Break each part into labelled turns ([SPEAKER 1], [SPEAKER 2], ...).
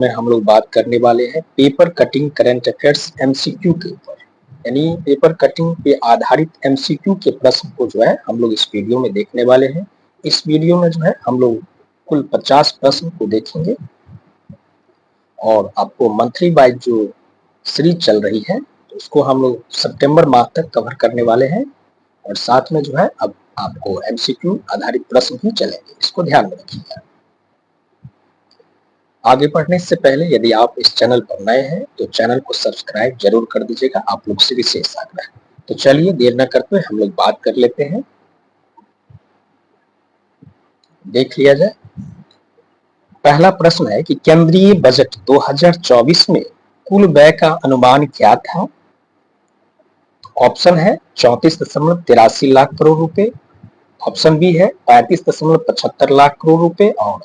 [SPEAKER 1] में हम लोग बात करने वाले हैं paper cutting current affairs MCQ के ऊपर। यानी पेपर कटिंग पे आधारित एमसीक्यू के प्रश्न को जो है हम लोग इस वीडियो में देखने वाले हैं। इस वीडियो में जो है हम लोग कुल 50 प्रश्न को देखेंगे और आपको मंथली वाइज जो सीरीज चल रही है तो उसको हम लोग सितंबर माह तक कवर करने वाले हैं और साथ में जो है अब आपको एमसीक्यू आधारित प्रश्न भी चलेंगे, इसको ध्यान में रखिएगा। आगे बढ़ने से पहले यदि आप इस चैनल पर नए हैं तो चैनल को सब्सक्राइब जरूर कर दीजिएगा, आप लोग से विशेष आग्रह। तो चलिए देर न करते हुए हम लोग बात कर लेते हैं, देख लिया जाए। पहला प्रश्न है कि केंद्रीय बजट 2024 में कुल व्यय का अनुमान क्या था? ऑप्शन है 34.83 लाख करोड़ रुपए, ऑप्शन बी है 35.75 लाख करोड़ रुपए और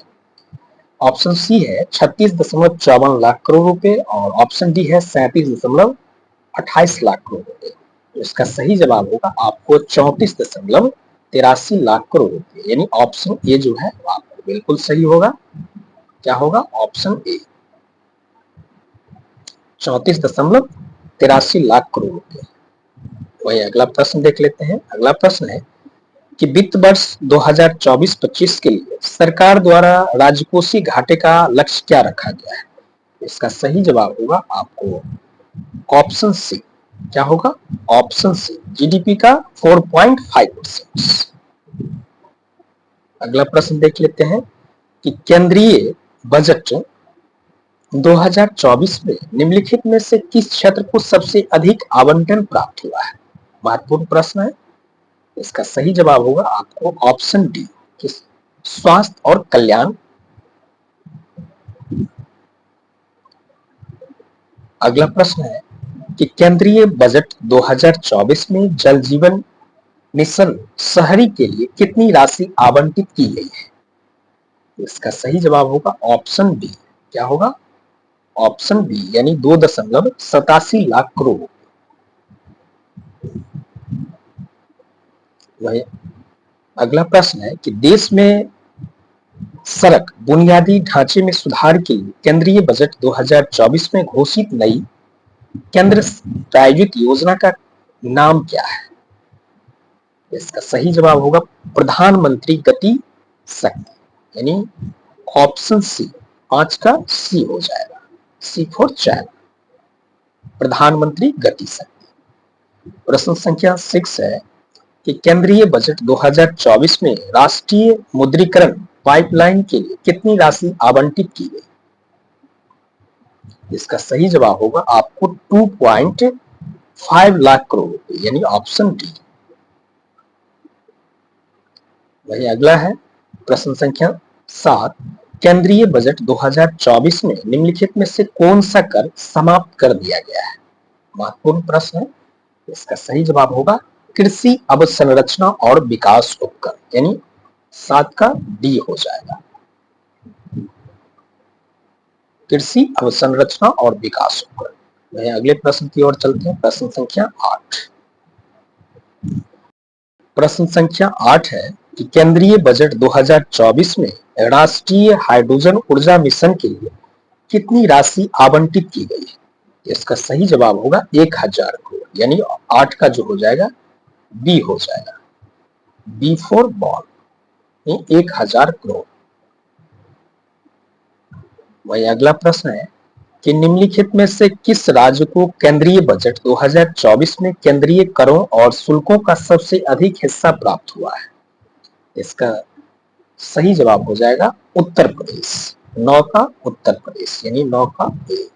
[SPEAKER 1] ऑप्शन सी है 36.54 लाख करोड़ रुपए और ऑप्शन डी है 37.28 लाख करोड़ रुपए। तो इसका सही जवाब होगा आपको 34.83 लाख करोड़ रुपए, यानी ऑप्शन ए जो है आपको बिल्कुल सही होगा। क्या होगा? ऑप्शन ए 34.83 लाख करोड़ रुपए। वही अगला प्रश्न देख लेते हैं। अगला प्रश्न है कि वित्त वर्ष 2024-25 के लिए सरकार द्वारा राजकोषीय घाटे का लक्ष्य क्या रखा गया है? इसका सही जवाब होगा आपको ऑप्शन सी। क्या होगा? ऑप्शन सी जीडीपी का 4.5%। अगला प्रश्न देख लेते हैं कि केंद्रीय बजट 2024 में निम्नलिखित में से किस क्षेत्र को सबसे अधिक आवंटन प्राप्त हुआ है? महत्वपूर्ण प्रश्न है। इसका सही जवाब होगा आपको ऑप्शन डी कि स्वास्थ्य और कल्याण। अगला प्रश्न है कि केंद्रीय बजट 2024 में जल जीवन मिशन शहरी के लिए कितनी राशि आवंटित की गई है? इसका सही जवाब होगा ऑप्शन बी। क्या होगा? ऑप्शन बी यानी 2.87 लाख करोड़। वही अगला प्रश्न है कि देश में सड़क बुनियादी ढांचे में सुधार के लिए केंद्रीय बजट 2024 में घोषित नई केंद्र प्रायोजित योजना का नाम क्या है? इसका सही जवाब होगा प्रधानमंत्री गति शक्ति, यानी ऑप्शन सी। 5 का सी हो जाएगा, सी फॉर चाइना, प्रधानमंत्री गति शक्ति। प्रश्न संख्या 6 है कि केंद्रीय बजट 2024 में राष्ट्रीय मुद्रीकरण पाइपलाइन के लिए कितनी राशि आवंटित की गई? इसका सही जवाब होगा आपको 2.5 लाख करोड़ रुपए, यानी ऑप्शन डी। वही अगला है प्रश्न संख्या 7, केंद्रीय बजट 2024 में निम्नलिखित में से कौन सा कर समाप्त कर दिया गया है? महत्वपूर्ण प्रश्न है। इसका सही जवाब होगा कृषि अवसंरचना और विकास उपकर, यानी 7 का डी हो जाएगा, कृषि अवसंरचना और विकास उपकर। वही अगले प्रश्न की ओर चलते हैं। प्रश्न संख्या 8। प्रश्न संख्या 8 है कि केंद्रीय बजट 2024 में राष्ट्रीय हाइड्रोजन ऊर्जा मिशन के लिए कितनी राशि आवंटित की गई है? इसका सही जवाब होगा 1000 करोड़, यानी 8 का जो हो जाएगा बी हो जाएगा, बी फॉर बॉल, 1000 करोड़। वही अगला प्रश्न है कि निम्नलिखित में से किस राज्य को केंद्रीय बजट 2024 में केंद्रीय करों और शुल्कों का सबसे अधिक हिस्सा प्राप्त हुआ है? इसका सही जवाब हो जाएगा उत्तर प्रदेश, 9 का उत्तर प्रदेश, यानी 9 का ए।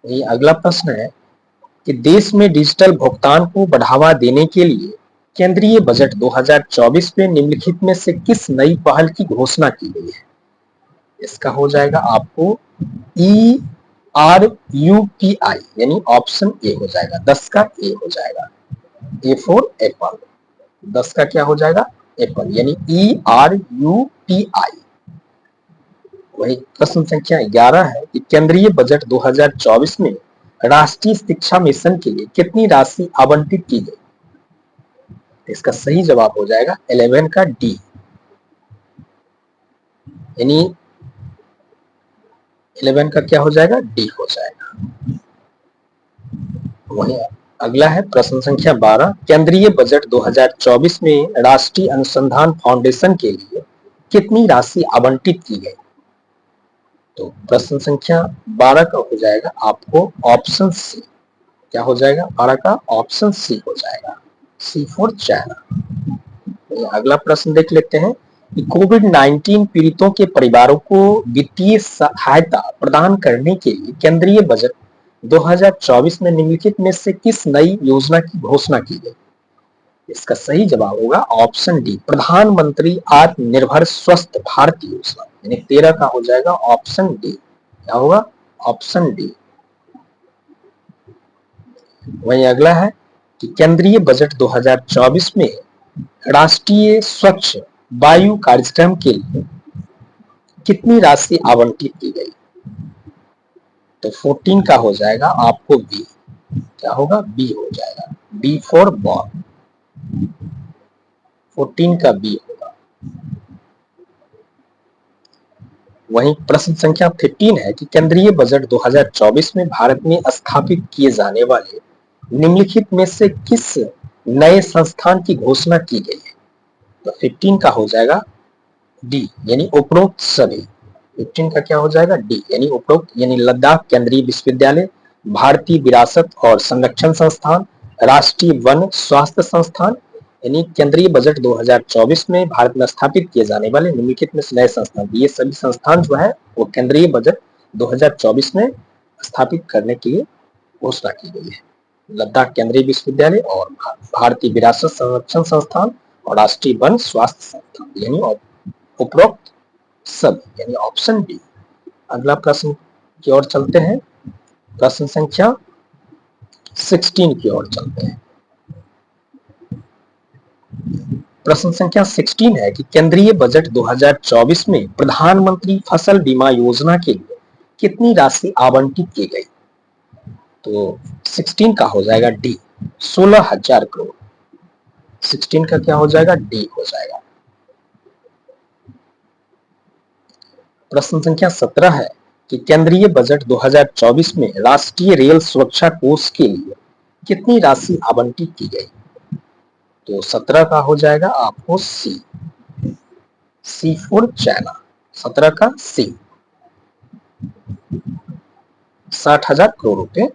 [SPEAKER 1] ये अगला प्रश्न है कि देश में डिजिटल भुगतान को बढ़ावा देने के लिए केंद्रीय बजट 2024 में निम्नलिखित में से किस नई पहल की घोषणा की गई है? इसका हो जाएगा आपको ERUPI, यानी ऑप्शन ए हो जाएगा, 10 का ए हो जाएगा, ए फॉर एप्पल, 10 का क्या हो जाएगा? एप्पल, यानी ERUPI। वही प्रश्न संख्या 11 है कि केंद्रीय बजट 2024 में राष्ट्रीय शिक्षा मिशन के लिए कितनी राशि आवंटित की गई? इसका सही जवाब हो जाएगा 11 का डी, यानी 11 का क्या हो जाएगा, डी हो जाएगा। वहीं अगला है प्रश्न संख्या 12, केंद्रीय बजट 2024 में राष्ट्रीय अनुसंधान फाउंडेशन के लिए कितनी राशि आवंटित की गई? तो प्रश्न संख्या 12 का हो जाएगा आपको ऑप्शन सी, क्या हो जाएगा, 12 का ऑप्शन सी हो जाएगा, सी फॉर चाइना। अगला प्रश्न देख लेते हैं कि कोविड-19 पीड़ितों के परिवारों को वित्तीय सहायता प्रदान करने के लिए केंद्रीय बजट 2024 में निम्नलिखित में से किस नई योजना की घोषणा की गई? इसका सही जवाब होगा ऑप्शन डी, प्रधानमंत्री आत्मनिर्भर स्वस्थ भारत योजना, यानी 13 का हो जाएगा ऑप्शन डी, क्या होगा, ऑप्शन डी। वहीं अगला है कि केंद्रीय बजट 2024 में राष्ट्रीय स्वच्छ वायु कार्यक्रम के लिए कितनी राशि आवंटित की गई? तो 14 का हो जाएगा आपको बी, क्या होगा, बी हो जाएगा, बी फॉर बॉल, 14 का बी होगा। वहीं प्रश्न संख्या 15 है कि केंद्रीय बजट 2024 में भारत में स्थापित किए जाने वाले निम्नलिखित में से किस नए संस्थान की घोषणा की गई है? तो 15 का हो जाएगा डी, यानी उपरोक्त सभी। 15 का क्या हो जाएगा, डी, यानी उपरोक्त, यानी लद्दाख केंद्रीय विश्वविद्यालय, भारतीय विरासत और संरक्षण संस्थान, राष्ट्रीय वन स्वास्थ्य संस्थान, यानी केंद्रीय बजट 2024 में भारत में स्थापित किए जाने वाले निम्नलिखित में से नए संस्थान, ये सभी संस्थान जो है वो केंद्रीय बजट 2024 में स्थापित करने के लिए घोषणा की गई है। लद्दाख केंद्रीय विश्वविद्यालय और भारतीय विरासत संरक्षण संस्थान और राष्ट्रीय वन स्वास्थ्य संस्थान, यानी उपरोक्त सब, यानी ऑप्शन डी। अगला प्रश्न की ओर चलते हैं, प्रश्न संख्या 16 की ओर चलते हैं। प्रश्न संख्या 16 है कि केंद्रीय बजट 2024 में प्रधानमंत्री फसल बीमा योजना के लिए कितनी राशि आवंटित की गई? तो 16 का हो जाएगा डी, 16,000 करोड़। 16 का क्या हो जाएगा, डी हो जाएगा। प्रश्न संख्या 17 है कि केंद्रीय बजट 2024 में राष्ट्रीय रेल सुरक्षा कोष के लिए कितनी राशि आवंटित की गई? तो 17 का हो जाएगा आपको सी, सी फॉर चाइना, 17 का सी, 60,000 करोड़ रुपए।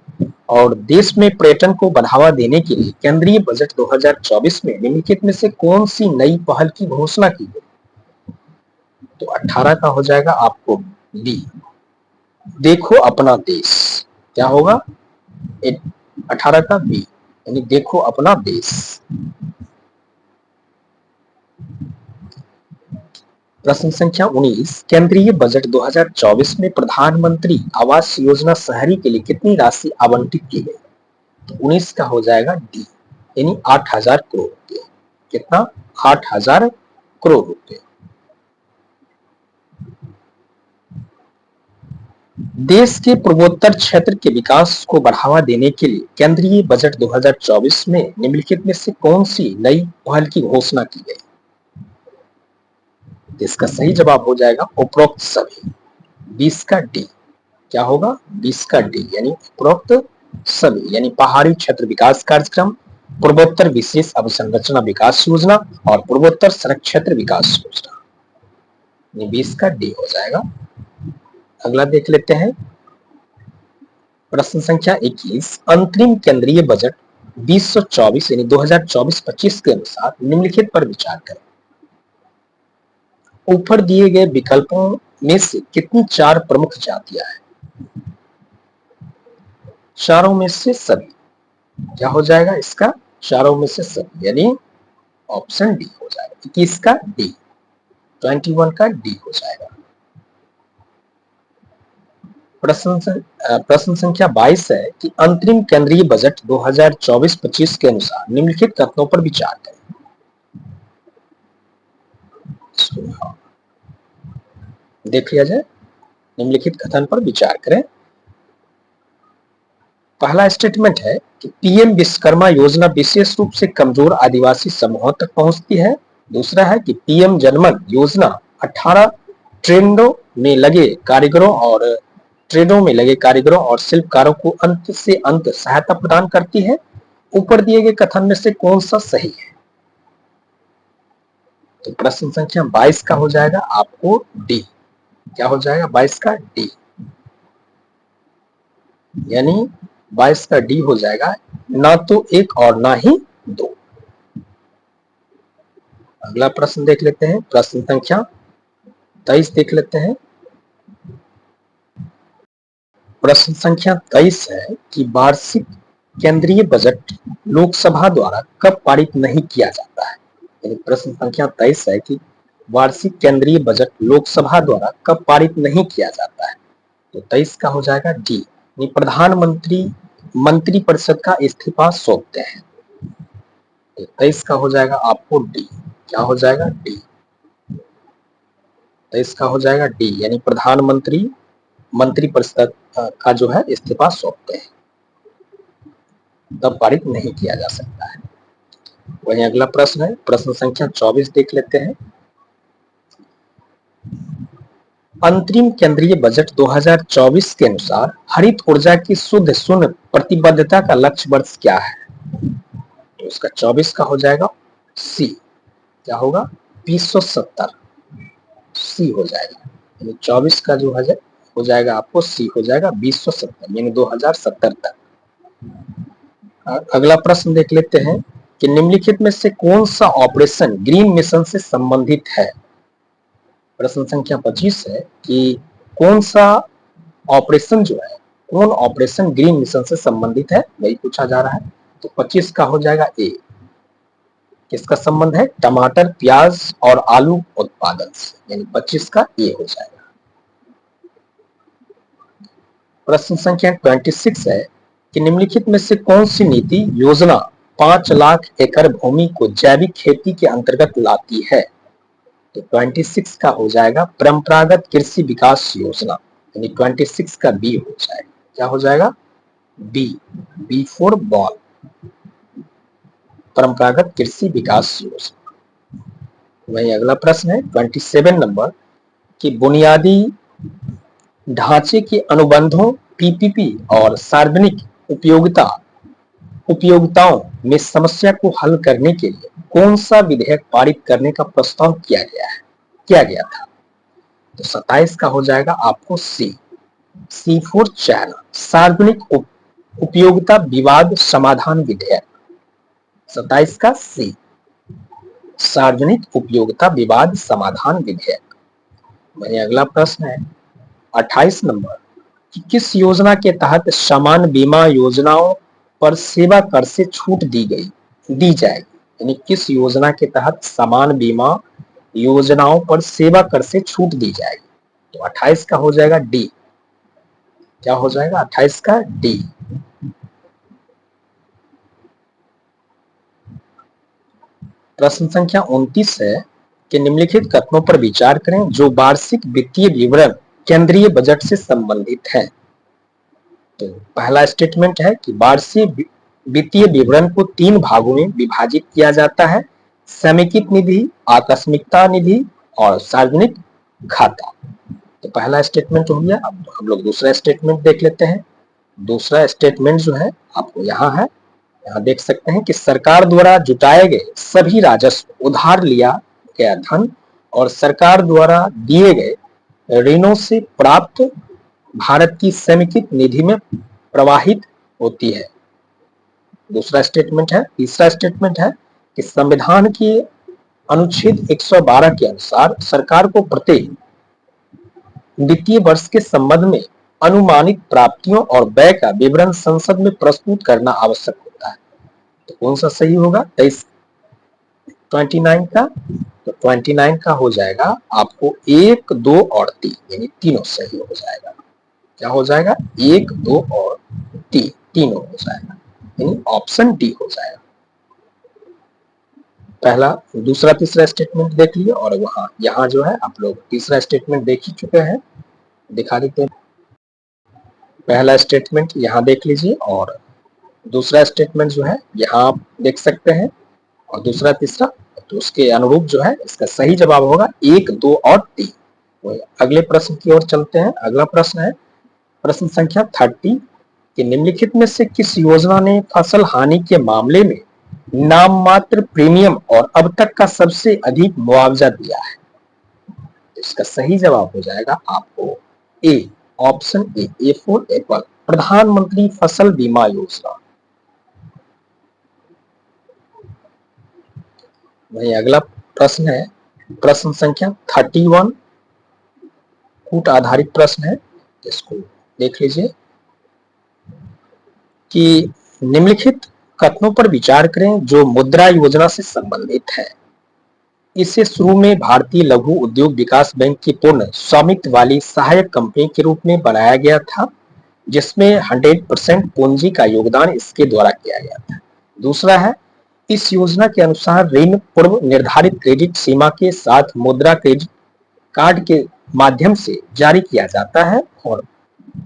[SPEAKER 1] और देश में पर्यटन को बढ़ावा देने के लिए केंद्रीय बजट 2024 में निम्नलिखित में से कौन सी नई पहल की घोषणा की गई? तो 18 का हो जाएगा आपको डी, देखो अपना देश, क्या होगा, 18 का बी, यानी देखो अपना देश। प्रश्न संख्या 19, केंद्रीय बजट 2024 में प्रधानमंत्री आवास योजना शहरी के लिए कितनी राशि आवंटित की गई? तो 19 का हो जाएगा डी, यानी 8,000 करोड़ रुपए। कितना, 8,000 करोड़ रुपए। देश के पूर्वोत्तर क्षेत्र के विकास को बढ़ावा देने के लिए केंद्रीय बजट 2024 में निम्नलिखित में से कौन सी नई पहल की घोषणा की गई? इसका सही जवाब हो जाएगा उपरोक्त सभी, 20 का डी, क्या होगा, 20 का डी, यानी उपरोक्त सभी, यानी पहाड़ी क्षेत्र विकास कार्यक्रम, पूर्वोत्तर विशेष अवसंरचना विकास योजना और पूर्वोत्तर सड़क क्षेत्र विकास योजना, 20 का डी हो जाएगा। अगला देख लेते हैं, प्रश्न संख्या 21, अंतरिम केंद्रीय बजट 2024 यानी 2024-25 के अनुसार निम्नलिखित पर विचार करें। ऊपर दिए गए विकल्पों में से कितनी चार प्रमुख जातियां हैं? चारों में से सभी, क्या हो जाएगा इसका, चारों में से सभी, यानी ऑप्शन डी हो जाएगा। 21 का डी, 21 का डी हो जाएगा। प्रश्न संख्या 22 है कि अंतरिम केंद्रीय बजट 2024-25 के अनुसार निम्नलिखित कथनों पर विचार करें। देख लिया जाए, निम्नलिखित कथन पर विचार करें। पहला स्टेटमेंट है कि पीएम विश्वकर्मा योजना विशेष रूप से कमजोर आदिवासी समूहों तक पहुंचती है। दूसरा है कि पीएम जनमन योजना 18 ट्रेंडों में लगे कारीगरों और ट्रेडों में लगे कारीगरों और शिल्पकारों को अंत से अंत सहायता प्रदान करती है। ऊपर दिए गए कथन में से कौन सा सही है? तो प्रश्न संख्या 22 का हो जाएगा आपको डी। क्या हो जाएगा 22 का? डी। यानी 22 का डी हो जाएगा, ना तो एक और ना ही दो। अगला प्रश्न देख लेते हैं, प्रश्न संख्या 23 देख लेते हैं। प्रश्न संख्या 23 है कि वार्षिक केंद्रीय बजट लोकसभा द्वारा कब पारित नहीं किया जाता है? यानी प्रश्न संख्या 23 है कि वार्षिक केंद्रीय बजट लोकसभा द्वारा कब पारित नहीं किया जाता है? तो 23 का हो जाएगा डी। प्रधानमंत्री मंत्रिपरिषद का इस्तीफा सौंपते हैं। तो 23 का हो जाएगा आपको डी। क्या हो जाएगा? डी। 23 का हो जाएगा डी, यानी प्रधानमंत्री मंत्रिपरिषद का जो है इस्तीफा सौंपते हैं, तब पारित नहीं किया जा सकता है। वहीं अगला प्रश्न है, प्रश्न संख्या 24 देख लेते हैं। अंतरिम केंद्रीय बजट 2024 के अनुसार हरित ऊर्जा की शुद्ध शून्य प्रतिबद्धता का लक्ष्य वर्ष क्या है? तो उसका 24 का हो जाएगा सी। क्या होगा? 2070। सी हो जाएगा, यानी 24 का जो है हो जाएगा आपको सी हो जाएगा 2070, यानी 2070 तक। अगला प्रश्न देख लेते हैं कि निम्नलिखित में से कौन सा ऑपरेशन ग्रीन मिशन से संबंधित है? प्रश्न संख्या 25 है कि कौन सा ऑपरेशन जो है, कौन ऑपरेशन ग्रीन मिशन से संबंधित है, वही पूछा जा रहा है। तो 25 का हो जाएगा ए। किसका संबंध है? टमाटर, प्याज और आलू उत्पादन से, यानी 25 का ए हो जाएगा। प्रश्न संख्या 26 है कि निम्नलिखित में से कौन सी नीति योजना 5 लाख एकड़ भूमि को जैविक खेती के अंतर्गत लाती है? तो 26 का हो जाएगा परंपरागत कृषि विकास योजना, यानी 26 का बी हो जाएगा। क्या हो जाएगा? बी। बी फॉर बॉल, परंपरागत कृषि विकास योजना। वही अगला प्रश्न है 27 नंबर कि बुनियादी ढांचे के अनुबंधों पीपीपी और सार्वजनिक उपयोगिताओं में समस्या को हल करने के लिए कौन सा विधेयक पारित करने का प्रस्ताव किया गया था? तो 27 का हो जाएगा आपको सी। सी फॉर चाइना, सार्वजनिक उपयोगिता विवाद समाधान विधेयक। 27 का सी, सार्वजनिक उपयोगिता विवाद समाधान विधेयक। वही अगला प्रश्न है 28 नंबर कि किस योजना के तहत समान बीमा योजनाओं पर सेवा कर से छूट दी जाएगी? यानी किस योजना के तहत समान बीमा योजनाओं पर सेवा कर से छूट दी जाएगी? तो 28 का हो जाएगा डी। क्या हो जाएगा? 28 का डी। प्रश्न संख्या 29 है कि निम्नलिखित कथनों पर विचार करें जो वार्षिक वित्तीय विवरण केंद्रीय बजट से संबंधित है। तो पहला स्टेटमेंट है कि वार्षिक वित्तीय विवरण को 3 भागों में विभाजित किया जाता है, समेकित निधि, आकस्मिकता निधि और सार्वजनिक खाता। तो पहला स्टेटमेंट हो गया। अब हम लोग दूसरा स्टेटमेंट देख लेते हैं। दूसरा स्टेटमेंट जो है आपको यहाँ है, यहाँ देख सकते हैं कि सरकार द्वारा जुटाए गए सभी राजस्व, उधार लिया गया धन और सरकार द्वारा दिए गए ऋणों से प्राप्त भारत की समेकित निधि में प्रवाहित होती है। दूसरा स्टेटमेंट है। तीसरा स्टेटमेंट है कि संविधान के अनुच्छेद 112 के अनुसार सरकार को प्रत्येक वित्तीय वर्ष के संबंध में अनुमानित प्राप्तियों और व्यय का विवरण संसद में प्रस्तुत करना आवश्यक होता है। तो कौन सा सही होगा? 29 का? तो 29 का हो जाएगा आपको 1, 2 और 3, यानी तीनों सही हो जाएगा। क्या हो जाएगा? 1, 2 और 3 तीनों हो जाएगा, यानी ऑप्शन डी हो जाएगा। पहला, दूसरा, तीसरा स्टेटमेंट देख लिए और वहां यहाँ जो है आप लोग तीसरा स्टेटमेंट देख ही चुके हैं, दिखा देते हैं। पहला स्टेटमेंट यहाँ देख लीजिए और दूसरा स्टेटमेंट जो है यहाँ आप देख सकते हैं, और दूसरा तीसरा, तो उसके अनुरूप जो है इसका सही जवाब होगा 1, 2 और 3। अगले प्रश्न की ओर चलते हैं। अगला प्रश्न है प्रश्न संख्या 30 कि निम्नलिखित में से किस योजना ने फसल हानि के मामले में नाम मात्र प्रीमियम और अब तक का सबसे अधिक मुआवजा दिया है? इसका सही जवाब हो जाएगा आपको ए, ऑप्शन ए फॉर एप्पल, प्रधानमंत्री फसल बीमा योजना। वही अगला प्रश्न है प्रश्न संख्या 31, कूट आधारित प्रश्न है, इसको देख लीजिए कि निम्नलिखित कथनों पर विचार करें जो मुद्रा योजना से संबंधित है। इसे शुरू में भारतीय लघु उद्योग विकास बैंक की पूर्ण स्वामित्व वाली सहायक कंपनी के रूप में बनाया गया था, जिसमें 100% पूंजी का योगदान इसके द्वारा किया गया था। दूसरा है, इस योजना के अनुसार ऋण पूर्व निर्धारित क्रेडिट सीमा के साथ मुद्रा क्रेडिट कार्ड के माध्यम से जारी किया जाता है और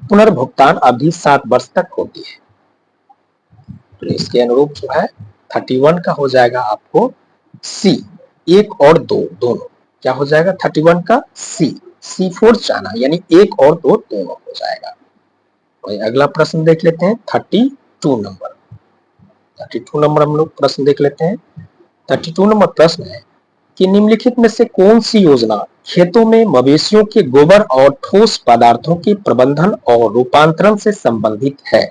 [SPEAKER 1] पुनर्भुगतान अवधि 7 वर्ष तक होती है। तो इसके अनुरूप जो है 31 का हो जाएगा आपको सी, 1 और 2 दोनों। क्या हो जाएगा 31 का सी फोर चाना, यानी 1 और 2 दोनों हो जाएगा। वही अगला प्रश्न देख लेते हैं 32 नंबर हम लोग प्रश्न देख लेते हैं। 32 नंबर प्रश्न है कि निम्नलिखित में से कौन सी योजना खेतों में मवेशियों के गोबर और ठोस पदार्थों के प्रबंधन और रूपांतरण से संबंधित है?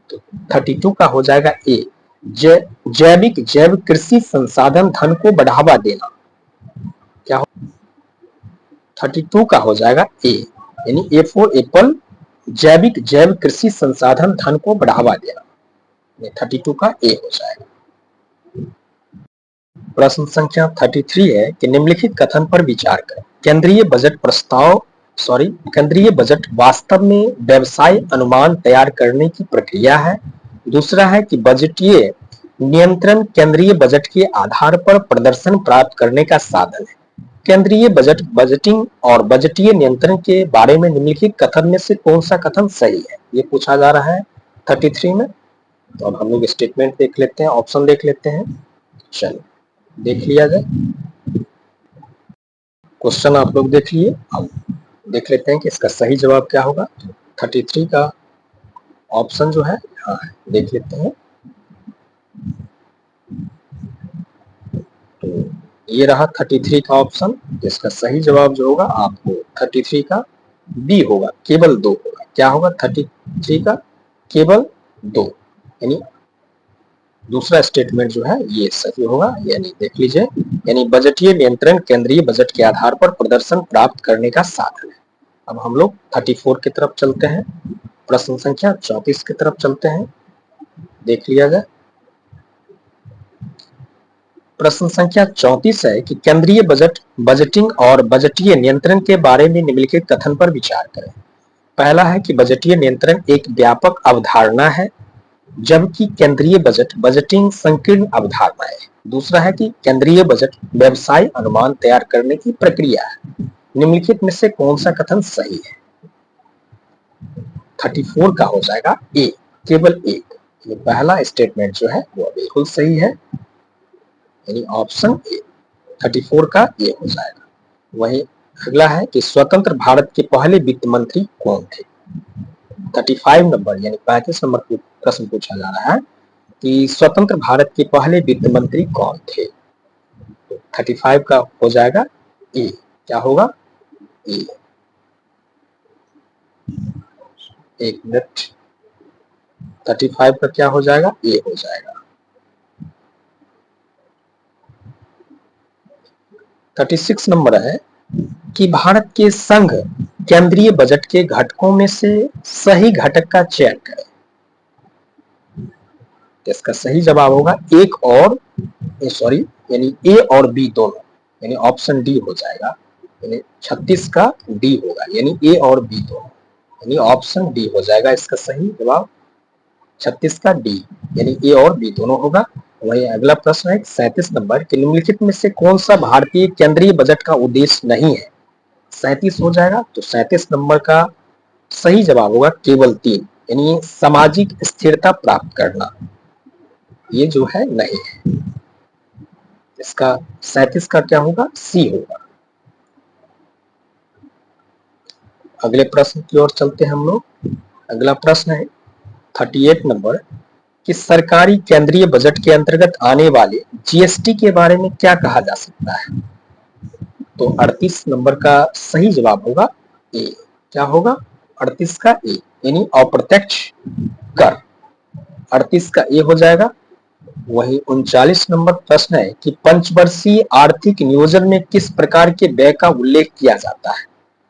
[SPEAKER 1] तो 32 का हो जाएगा ए, जैविक जैव कृषि संसाधन धन को बढ़ावा देना। क्या हो 32 का हो जाएगा ए, यानी ए फॉर एप्पल, जैविक जैव कृषि संसाधन धन को बढ़ावा देना। 32 का ए हो जाएगा। प्रश्न संख्या 33 है कि निम्नलिखित कथन पर विचार करें। केंद्रीय बजट वास्तव में व्यवसाय अनुमान तैयार करने की प्रक्रिया है। दूसरा है कि बजटीय नियंत्रण केंद्रीय बजट के आधार पर प्रदर्शन प्राप्त करने का साधन है। केंद्रीय बजट बजटिंग और बजटीय नियंत्रण के बारे में निम्नलिखित कथन में से कौन सा कथन सही है, ये पूछा जा रहा है 33 में। तो अब हम लोग स्टेटमेंट देख लेते हैं, ऑप्शन देख लेते हैं। चलिए देख लिया जाए, क्वेश्चन आप लोग देख लिए, अब देख लेते हैं कि इसका सही जवाब क्या होगा। 33 का ऑप्शन जो है हाँ है, देख लेते हैं। तो ये रहा 33 का ऑप्शन। इसका सही जवाब जो होगा आपको 33 का बी होगा, केवल 2 होगा। क्या होगा 33 का केवल 2, यानी दूसरा स्टेटमेंट जो है ये सही होगा। यानी देख लीजिए, यानी बजटीय नियंत्रण केंद्रीय बजट के आधार पर प्रदर्शन प्राप्त करने का साधन है। अब हम लोग 34 की तरफ चलते हैं, प्रश्न संख्या 34 की तरफ चलते हैं, देख लिया जाए। प्रश्न संख्या 34 है कि केंद्रीय बजट बजटिंग और बजटीय नियंत्रण के बारे में निम्नलिखित कथन पर विचार करें। पहला है कि बजटीय नियंत्रण एक व्यापक अवधारणा है, जबकि केंद्रीय बजट बजटिंग संकीर्ण अवधारणा है। दूसरा है कि केंद्रीय बजट व्यवसाय अनुमान तैयार करने की प्रक्रिया है। निम्नलिखित में से कौन सा कथन सही है? 34 का हो जाएगा ए, केवल एक। ये पहला स्टेटमेंट जो है वो बिल्कुल सही है, यानी ऑप्शन ए 34 का ए हो जाएगा। वही अगला है कि स्वतंत्र भारत के पहले वित्त मंत्री कौन थे? 35 नंबर यानी 35 नंबर प्रश्न पूछा जा रहा है कि स्वतंत्र भारत के पहले वित्त मंत्री कौन थे? 35 का हो जाएगा ए। क्या होगा ए, एक मिनट, 35 का क्या हो जाएगा ए हो जाएगा। 36 नंबर है कि भारत के संघ केंद्रीय बजट के घटकों में से सही घटक का चयन करें। इसका सही जवाब होगा एक और यानी ए और बी दोनों, यानी ऑप्शन डी हो जाएगा। यानी 36 का डी होगा, यानी ए और बी दोनों, यानी ऑप्शन डी हो जाएगा इसका सही जवाब। 36 का डी यानी ए और बी दोनों होगा। वही अगला प्रश्न है 37 नंबर कि निम्नलिखित में से कौन सा भारतीय केंद्रीय बजट का उद्देश्य नहीं है? 37 हो जाएगा। तो 37 नंबर का सही जवाब होगा केवल 3, यानी सामाजिक स्थिरता प्राप्त करना, ये जो है नहीं है। इसका 37 का क्या होगा सी होगा। अगले प्रश्न की ओर चलते हैं हम लोग। अगला प्रश्न है 38 नंबर कि सरकारी केंद्रीय बजट के अंतर्गत आने वाले जीएसटी के बारे में क्या कहा जा सकता है? तो 38 नंबर का सही जवाब होगा ए। क्या होगा? 38 का ए यानी अप्रत्यक्ष कर। 38 का ए हो जाएगा। वही 39 नंबर प्रश्न है कि पंचवर्षीय आर्थिक नियोजन में किस प्रकार के व्यय का उल्लेख किया जाता है?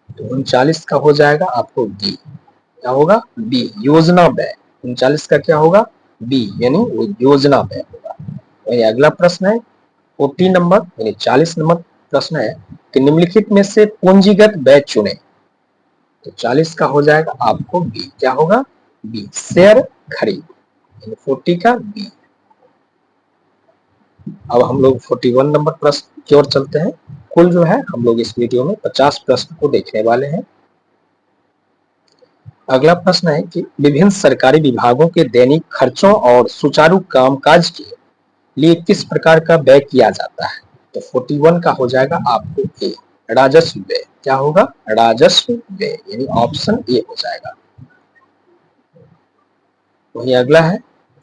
[SPEAKER 1] तो 39 का हो जाएगा आपको बी। क्या होगा? बी योजना व्यय। 39 का क्या होगा? बी यानी वो योजना व्यय होगा। वही अगला प्रश्न है 40 नंबर यानी 40 नंबर प्रश्न है कि निम्नलिखित में से पूंजीगत व्यय चुने। तो 40 का हो जाएगा आपको बी। क्या होगा? बी शेयर खरीद। 40 का बी। अब हम लोग 41 नंबर प्रश्न की ओर चलते हैं। कुल जो है हम लोग इस वीडियो में 50 प्रश्न को देखने वाले हैं। अगला प्रश्न है कि विभिन्न सरकारी विभागों के दैनिक खर्चों और सुचारू कामकाज के लिए किस प्रकार का व्यय किया जाता है? तो 41 का हो जाएगा आपको ए राजस्व व्यय। क्या होगा? राजस्व व्यय यानी ऑप्शन ए हो जाएगा। वही अगला है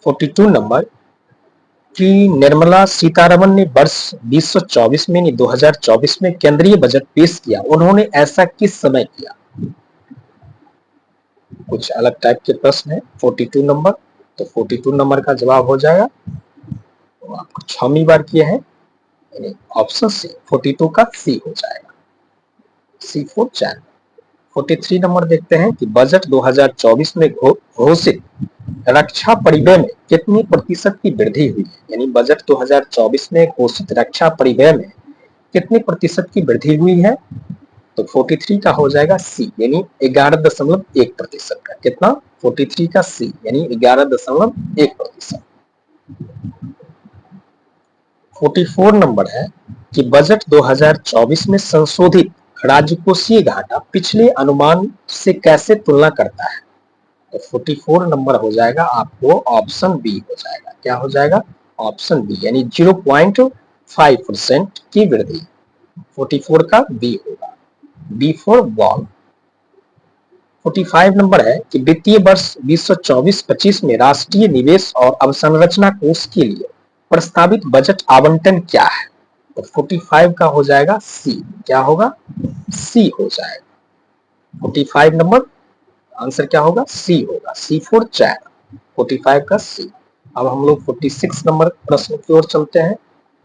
[SPEAKER 1] 42 नंबर कि निर्मला सीतारमन ने वर्ष 2024 में 2024 में केंद्रीय बजट पेश किया, उन्होंने ऐसा किस समय किया? कुछ अलग टाइप के प्रश्न है 42 नंबर। तो 42 नंबर का जवाब हो जाएगा तो आपको 6वीं बार किए हैं यानी ऑप्शन सी 42 का सी हो जाएगा। सी फॉर चैन। 43 नंबर देखते हैं कि बजट 2024 में घोषित रक्षा परिव्यय में कितनी प्रतिशत की वृद्धि हुई है? यानी बजट 2024 में घोषित रक्षा परिव्यय में कितनी प्रतिशत की वृद्धि हुई है? तो 43 का हो जाएगा सी यानी 11.1% का। कितना? 43 का सी यानी 11.1%। 44 नंबर है कि बजट 2024 में संशोधित राजकोषीय घाटा पिछले अनुमान से कैसे तुलना करता है? तो 44 नंबर हो जाएगा आपको ऑप्शन बी हो जाएगा। क्या हो जाएगा? ऑप्शन बी यानी 0.5% की वृद्धि। 44 का बी होगा। B for ball. 45 नंबर है कि वित्तीय वर्ष 2024-25 में राष्ट्रीय निवेश और अवसंरचना कोष के लिए प्रस्तावित बजट आवंटन क्या है? तो 45 का हो जाएगा सी। क्या होगा? सी हो जाएगा। 45 नंबर आंसर क्या होगा? सी होगा। सी फॉर चैन। 45 का सी। अब हम लोग 46 नंबर प्रश्न की ओर चलते हैं।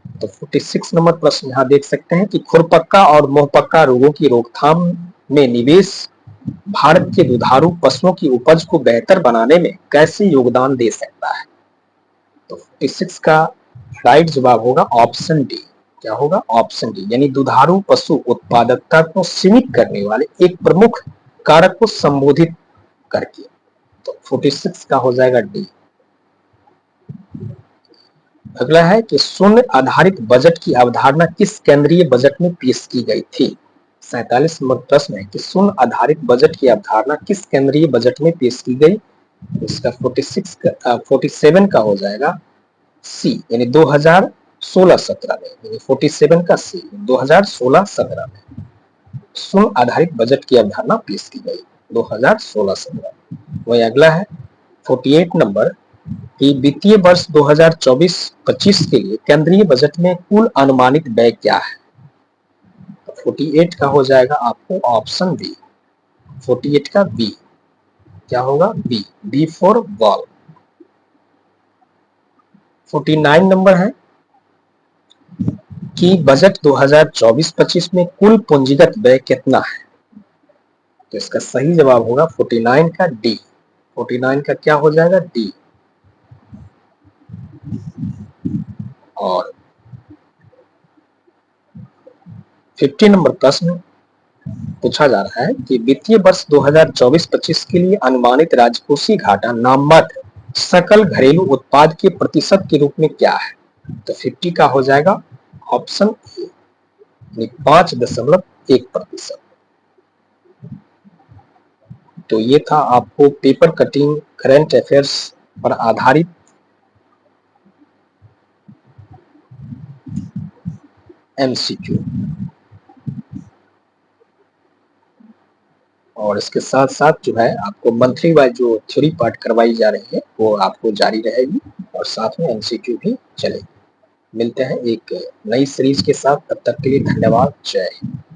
[SPEAKER 1] तो 46 नंबर प्रश्न यहाँ देख सकते हैं कि खुरपक्का और मुंहपक्का रोगों की रोकथाम में निवेश भारत के दुधारू पशुओं की उपज को बेहतर बनाने में कैसे योगदान दे सकता है? तो 46 का राइट जवाब होगा ऑप्शन डी। क्या होगा? ऑप्शन डी यानी दुधारू पशु उत्पादकता को सीमित करने वाले एक प्रमुख कारक को संबोधित करके। तो 46 का हो जाएगा डी। अगला है कि शून्य आधारित बजट की अवधारणा किस केंद्रीय बजट में पेश की गई थी? 47 नंबर प्रश्न है कि शून्य आधारित बजट की अवधारणा किस केंद्रीय बजट में पेश की गई? इसका 47 का हो जाएगा सी यानी 2016-17 में। यानी 47 का सी 2016-17 में शून्य आधारित बजट की अवधारणा पेश की गई 2016-17। वही अगला है 48 नंबर कि वित्तीय वर्ष 2024-25 के लिए केंद्रीय बजट में कुल अनुमानित व्यय क्या है? 48 का हो जाएगा आपको ऑप्शन बी। 48 का बी। क्या होगा? B. B for ball. 49 number है कि बजट 2024-25 में कुल पूंजीगत व्यय कितना है? तो इसका सही जवाब होगा 49 का डी। 49 का क्या हो जाएगा? डी। और 50 नंबर प्रश्न पूछा जा रहा है कि वित्तीय वर्ष 2024-25 के लिए अनुमानित राजकोषीय घाटा नाममात्र सकल घरेलू उत्पाद के प्रतिशत के रूप में क्या है? तो 50 का हो जाएगा ऑप्शन ए 5.1%। तो ये था आपको पेपर कटिंग करंट अफेयर्स पर आधारित एमसीक्यू। और और इसके साथ-साथ जो है आपको मंथली वाइज़ जो थ्योरी पार्ट करवाई जा रही है, वो आपको जारी रहेगी और साथ में एमसीक्यू भी चलेगी। मिलते हैं एक नई सीरीज़ के साथ, तब तक के लिए धन्यवाद। जय हिंद।